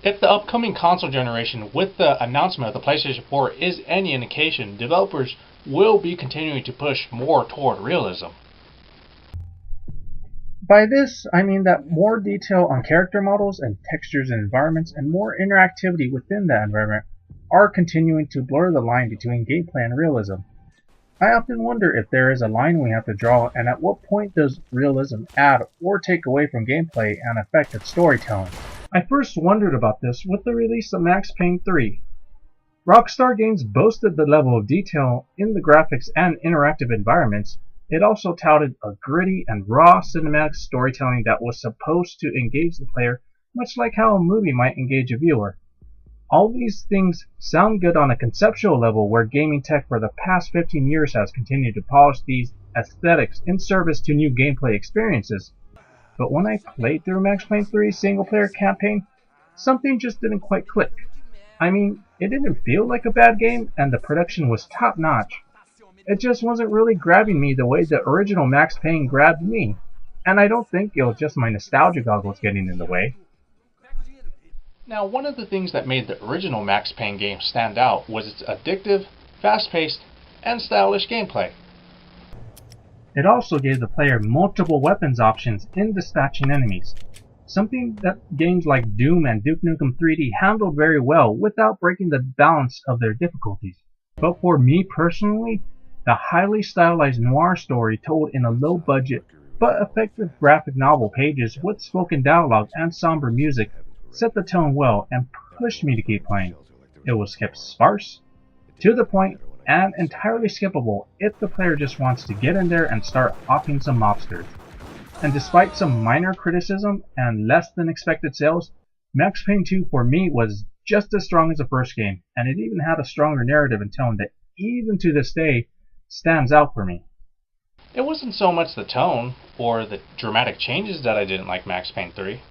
If the upcoming console generation with the announcement of the PlayStation 4 is any indication, developers will be continuing to push more toward realism. By this, I mean that more detail on character models and textures and environments and more interactivity within that environment are continuing to blur the line between gameplay and realism. I often wonder if there is a line we have to draw, and at what point does realism add or take away from gameplay and affect its storytelling. I first wondered about this with the release of Max Payne 3. Rockstar Games boasted the level of detail in the graphics and interactive environments. It also touted a gritty and raw cinematic storytelling that was supposed to engage the player, much like how a movie might engage a viewer. All these things sound good on a conceptual level where gaming tech for the past 15 years has continued to polish these aesthetics in service to new gameplay experiences. But when I played through Max Payne 3's single-player campaign, something just didn't quite click. I mean, it didn't feel like a bad game, and the production was top-notch. It just wasn't really grabbing me the way the original Max Payne grabbed me, and I don't think it was just my nostalgia goggles getting in the way. Now, one of the things that made the original Max Payne game stand out was its addictive, fast-paced, and stylish gameplay. It also gave the player multiple weapons options in dispatching enemies, something that games like Doom and Duke Nukem 3D handled very well without breaking the balance of their difficulties. But for me personally, the highly stylized noir story told in a low-budget but effective graphic novel pages with spoken dialogue and somber music set the tone well and pushed me to keep playing. It was kept sparse, to the point, and entirely skippable if the player just wants to get in there and start offing some mobsters. And despite some minor criticism and less than expected sales, Max Payne 2 for me was just as strong as the first game, and it even had a stronger narrative and tone that even to this day stands out for me. It wasn't so much the tone or the dramatic changes that I didn't like Max Payne 3.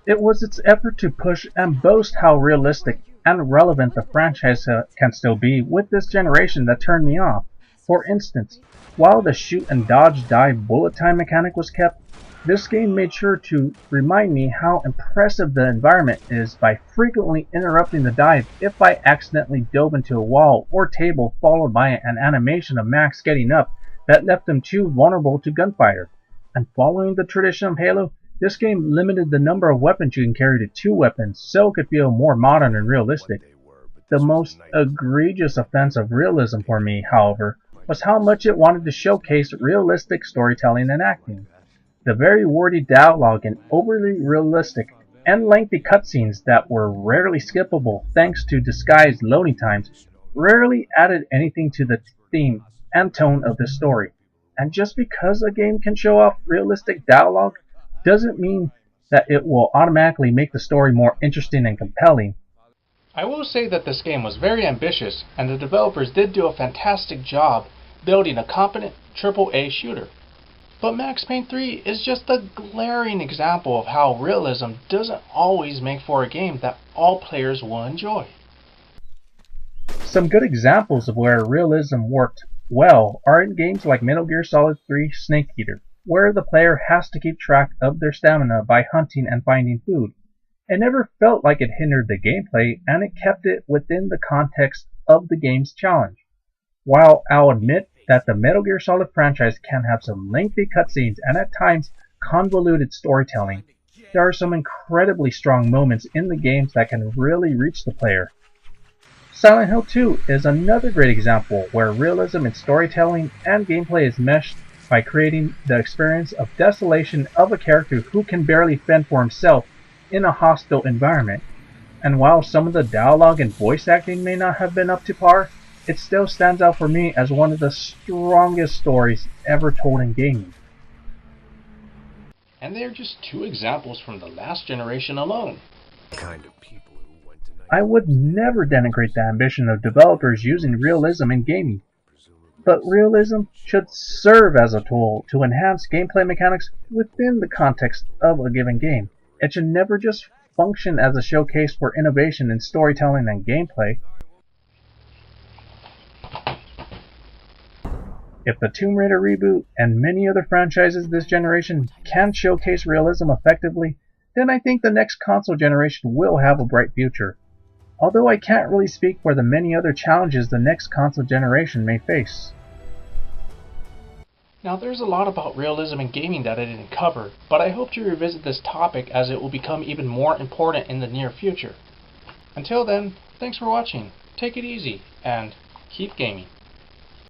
It was its effort to push and boast how realistic and relevant the franchise can still be with this generation that turned me off. For instance, while the shoot and dodge dive bullet time mechanic was kept, this game made sure to remind me how impressive the environment is by frequently interrupting the dive if I accidentally dove into a wall or table followed by an animation of Max getting up that left him too vulnerable to gunfire. And following the tradition of Halo, this game limited the number of weapons you can carry to 2 weapons so it could feel more modern and realistic. The most egregious offense of realism for me, however, was how much it wanted to showcase realistic storytelling and acting. The very wordy dialogue and overly realistic and lengthy cutscenes that were rarely skippable thanks to disguised loading times rarely added anything to the theme and tone of the story. And just because a game can show off realistic dialogue doesn't mean that it will automatically make the story more interesting and compelling. I will say that this game was very ambitious, and the developers did do a fantastic job building a competent AAA shooter. But Max Payne 3 is just a glaring example of how realism doesn't always make for a game that all players will enjoy. Some good examples of where realism worked well are in games like Metal Gear Solid 3 Snake Eater, where the player has to keep track of their stamina by hunting and finding food. It never felt like it hindered the gameplay, and it kept it within the context of the game's challenge. While I'll admit that the Metal Gear Solid franchise can have some lengthy cutscenes and at times convoluted storytelling, there are some incredibly strong moments in the games that can really reach the player. Silent Hill 2 is another great example where realism in storytelling and gameplay is meshed by creating the experience of desolation of a character who can barely fend for himself in a hostile environment. And while some of the dialogue and voice acting may not have been up to par, it still stands out for me as one of the strongest stories ever told in gaming. And they are just 2 examples from the last generation alone. I would never denigrate the ambition of developers using realism in gaming, but realism should serve as a tool to enhance gameplay mechanics within the context of a given game. It should never just function as a showcase for innovation in storytelling and gameplay. If the Tomb Raider reboot and many other franchises this generation can showcase realism effectively, then I think the next console generation will have a bright future. Although I can't really speak for the many other challenges the next console generation may face. Now there's a lot about realism in gaming that I didn't cover, but I hope to revisit this topic as it will become even more important in the near future. Until then, thanks for watching, take it easy, and keep gaming.